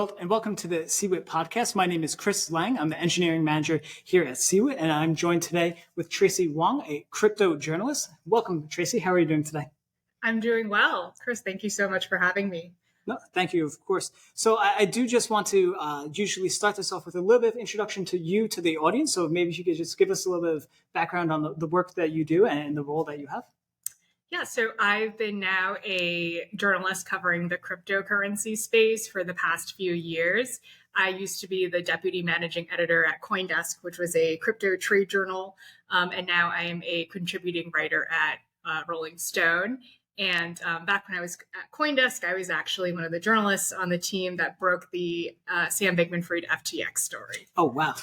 world, and welcome to the CEWIT podcast. My name is Chris Lange. I'm the engineering manager here at CEWIT, and I'm joined today with Tracy Wang, a crypto journalist. Welcome, Tracy. How are you doing today? I'm doing well. Chris, thank you so much for having me. No, thank you, of course. So I do just want to usually start this off with a little bit of introduction to you, to the audience. So maybe you could just give us a little bit of background on the work that you do and the role that you have. Yeah, so I've been now a journalist covering the cryptocurrency space for the past few years. I used to be the deputy managing editor at CoinDesk, which was a crypto trade journal. And now I am a contributing writer at Rolling Stone. And back when I was at CoinDesk, I was actually one of the journalists on the team that broke the Sam Bankman-Fried FTX story. Oh, wow.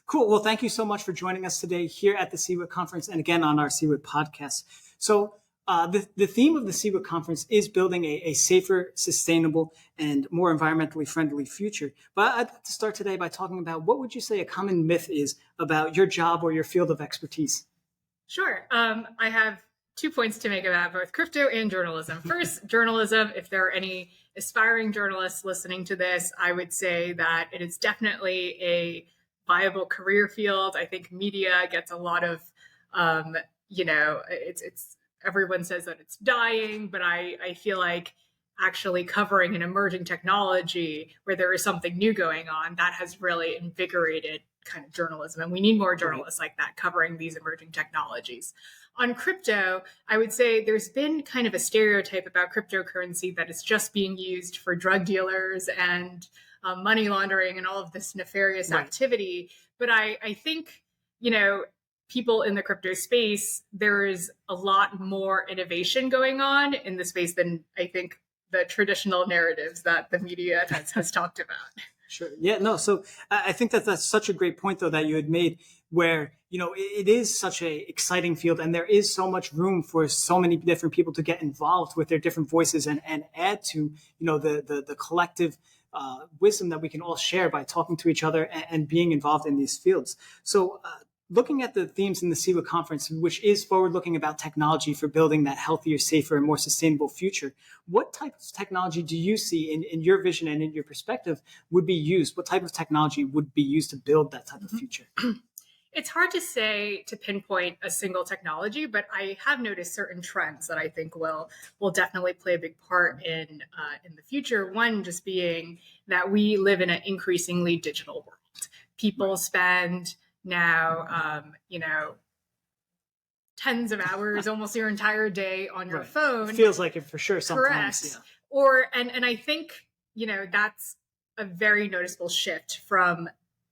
Cool. Well, thank you so much for joining us today here at the CEWIT conference and again on our CEWIT podcast. So the theme of the CEWIT conference is building a safer, sustainable, and more environmentally friendly future. But I'd like to start today by talking about what would you say a common myth is about your job or your field of expertise? Sure. I have 2 points to make about both crypto and journalism. First, journalism, if there are any aspiring journalists listening to this, I would say that it is definitely a viable career field. I think media gets a lot of, it's everyone says that it's dying, but I feel like actually covering an emerging technology where there is something new going on, that has really invigorated kind of journalism. And we need more journalists like that covering these emerging technologies. On crypto, I would say there's been kind of a stereotype about cryptocurrency that it's just being used for drug dealers and money laundering and all of this nefarious activity. But I think, people in the crypto space, there is a lot more innovation going on in the space than I think the traditional narratives that the media has talked about. Sure. Yeah, no. So I think that's such a great point, though, that you had made where, it is such a exciting field and there is so much room for so many different people to get involved with their different voices and add to, the collective wisdom that we can all share by talking to each other and being involved in these fields. So looking at the themes in the CEWIT conference, which is forward-looking about technology for building that healthier, safer, and more sustainable future, what type of technology do you see in your vision and in your perspective would be used? What type of technology would be used to build that type of future? It's hard to say, to pinpoint a single technology, but I have noticed certain trends that I think will definitely play a big part in the future. One just being that we live in an increasingly digital world. People spend now, tens of hours, almost your entire day on your phone. It feels like it for sure sometimes. Correct. Yeah. And I think, that's a very noticeable shift from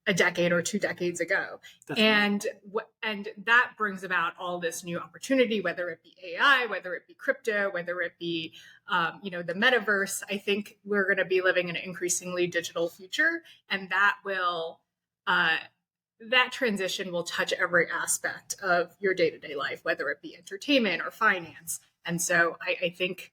a decade or 2 decades ago. Definitely. And that brings about all this new opportunity, whether it be AI, whether it be crypto, whether it be, the metaverse. I think we're going to be living in an increasingly digital future, and that will, that transition will touch every aspect of your day-to-day life, whether it be entertainment or finance. And so I think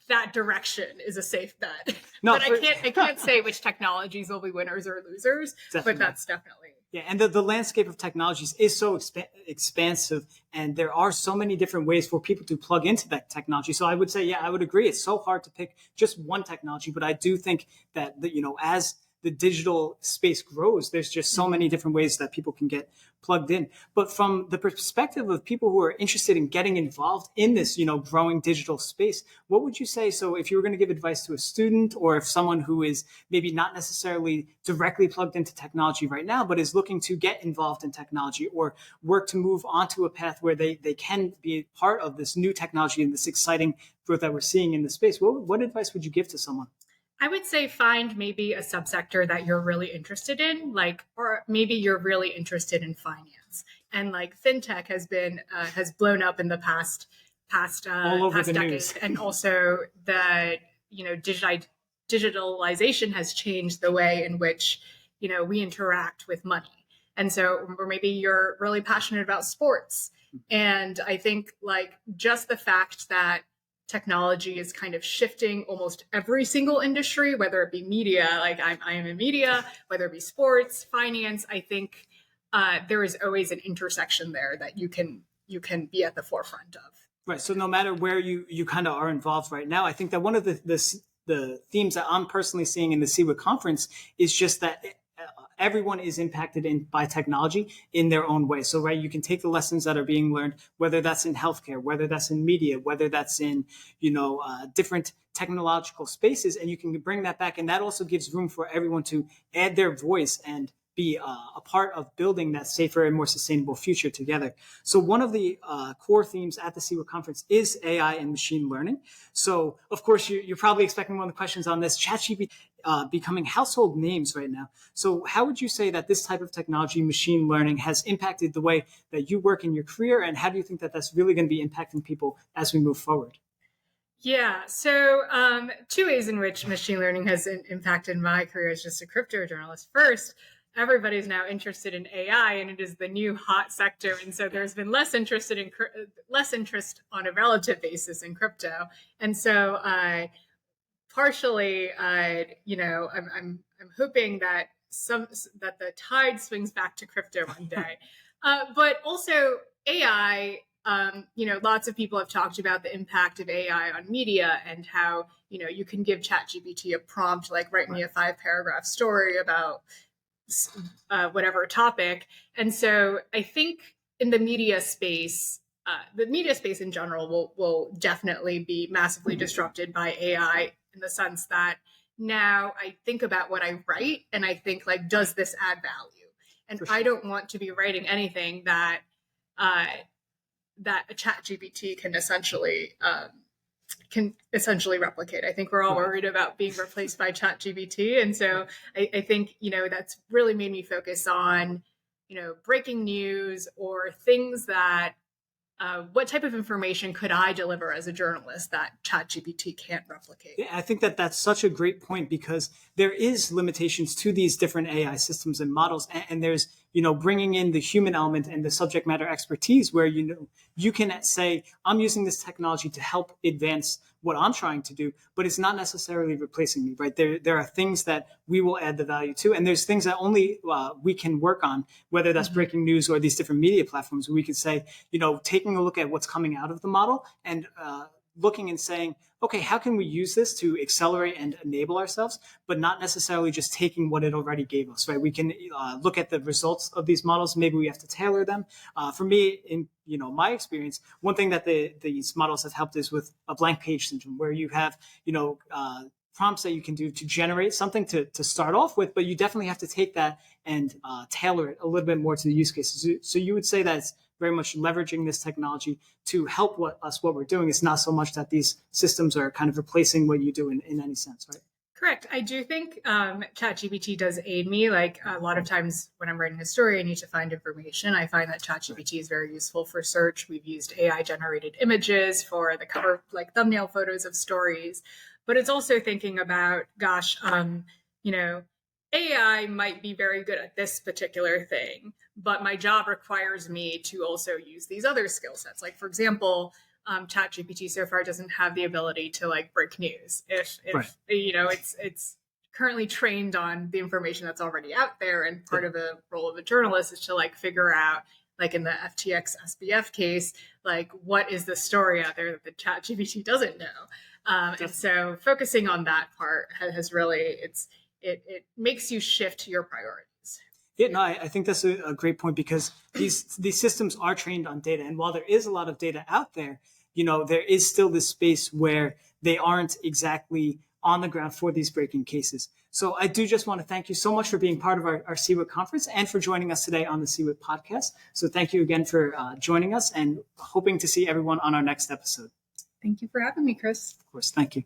that direction is a safe bet. But I can't say which technologies will be winners or losers, but that's definitely. Yeah, and the landscape of technologies is so expansive, and there are so many different ways for people to plug into that technology. So I would say, I would agree. It's so hard to pick just one technology, but I do think that, as the digital space grows, there's just so many different ways that people can get plugged in. But from the perspective of people who are interested in getting involved in this, growing digital space, what would you say? So if you were going to give advice to a student, or if someone who is maybe not necessarily directly plugged into technology right now, but is looking to get involved in technology or work to move onto a path where they can be part of this new technology and this exciting growth that we're seeing in the space, what advice would you give to someone? I would say find maybe a subsector that you're really interested in, or maybe you're really interested in finance. And fintech has blown up in the past decades. And also the, digitalization has changed the way in which, we interact with money. And so, or maybe you're really passionate about sports. And I think just the fact that technology is kind of shifting almost every single industry, whether it be media, I am in media, whether it be sports, finance. I think there is always an intersection there that you can be at the forefront of. Right. So no matter where you kind of are involved right now, I think that one of the the themes that I'm personally seeing in the CEWIT conference is just that everyone is impacted by technology in their own way. So, right, you can take the lessons that are being learned, whether that's in healthcare, whether that's in media, whether that's in, different technological spaces, and you can bring that back. And that also gives room for everyone to add their voice and be a part of building that safer and more sustainable future together. So one of the core themes at the CEWIT conference is AI and machine learning. So of course, you're probably expecting one of the questions on this, ChatGPT becoming household names right now. So how would you say that this type of technology, machine learning, has impacted the way that you work in your career? And how do you think that that's really going to be impacting people as we move forward? Yeah, so two ways in which machine learning has impacted my career as just a crypto journalist. First, everybody's now interested in AI, and it is the new hot sector. And so there's been less interest on a relative basis in crypto. And so partially, I'm hoping that the tide swings back to crypto one day. But also AI. Lots of people have talked about the impact of AI on media and how, you can give ChatGPT a prompt, like write me a 5-paragraph story about whatever topic. And so I think in the media space in general will definitely be massively disrupted by AI, in the sense that now I think about what I write and I think, like, does this add value? And I don't want to be writing anything that a ChatGPT can essentially replicate. I think we're all worried about being replaced by ChatGPT, and so I think that's really made me focus on breaking news or things that what type of information could I deliver as a journalist that ChatGPT can't replicate? Yeah, I think that that's such a great point, because there is limitations to these different AI systems and models, and there's bringing in the human element and the subject matter expertise, where you can say, I'm using this technology to help advance what I'm trying to do, but it's not necessarily replacing me, right? There are things that we will add the value to, and there's things that only we can work on, whether that's breaking news or these different media platforms, where we could say, taking a look at what's coming out of the model and looking and saying, okay, how can we use this to accelerate and enable ourselves, but not necessarily just taking what it already gave us, right? We can look at the results of these models. Maybe we have to tailor them. For me, in my experience, one thing that these models have helped is with a blank page syndrome, where you have prompts that you can do to generate something to start off with, but you definitely have to take that and tailor it a little bit more to the use cases. So you would say that it's very much leveraging this technology to help what we're doing. It's not so much that these systems are kind of replacing what you do in any sense, right? Correct. I do think ChatGPT does aid me. Like, a lot of times when I'm writing a story, I need to find information. I find that ChatGPT is very useful for search. We've used AI generated images for the cover, like thumbnail photos of stories. But it's also thinking about, AI might be very good at this particular thing, but my job requires me to also use these other skill sets. Like, for example, ChatGPT so far doesn't have the ability to break news. If right. It's currently trained on the information that's already out there, and part of the role of a journalist is to figure out, like in the FTX SBF case, what is the story out there that the ChatGPT doesn't know. And so focusing on that part has really, it makes you shift your priorities. Yeah, no, I think that's a great point, because these systems are trained on data. And while there is a lot of data out there, there is still this space where they aren't exactly on the ground for these breaking cases. So I do just want to thank you so much for being part of our CEWIT conference and for joining us today on the CEWIT podcast. So thank you again for joining us, and hoping to see everyone on our next episode. Thank you for having me, Chris. Of course. Thank you.